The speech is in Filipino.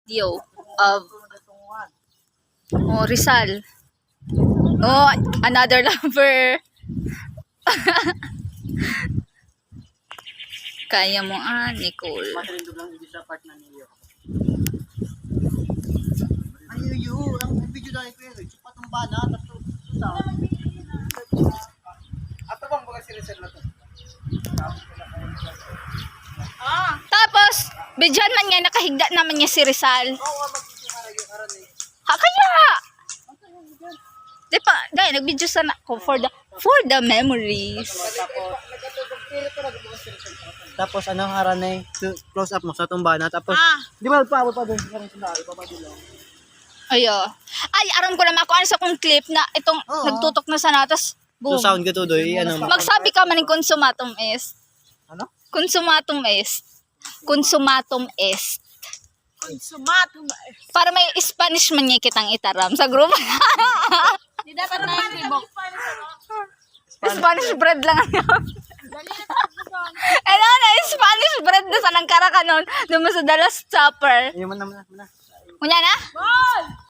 video of Rizal. Oh, another lover. Kaya mo Nicole. Matrindog lang dito sa part na niyo. Ano yun? Ang video na ito yun. Sa patumbana. Ato bang baga si Rizal na to? Tapos, bidyan man nga nakahigda naman niya si Rizal. Oo, mag-video ka rin eh. Kaya! Di pa, dahil nag-video sana ko for the memories. Tapos ano ang aran eh, close up mo sa tumbana. Tapos, di ba pa doon? Ayo. Ay, aram ko naman ako ano sa kong clip na itong nagtutok na sana. Tapos, boom. So sound ka to doy, ano? Magsabi ka man ng consumatum est. Ano? Consumatum est. Consumatum est. Consumatum. Para may Spanish man niya kitang itaram sa group. Di dapat na yung tibok. Spanish bread lang yun. Ano na, Spanish bread na sa nang karakanon. Doon mo sa Dallas Chopper. Ayun man na. Kunya na? Ball!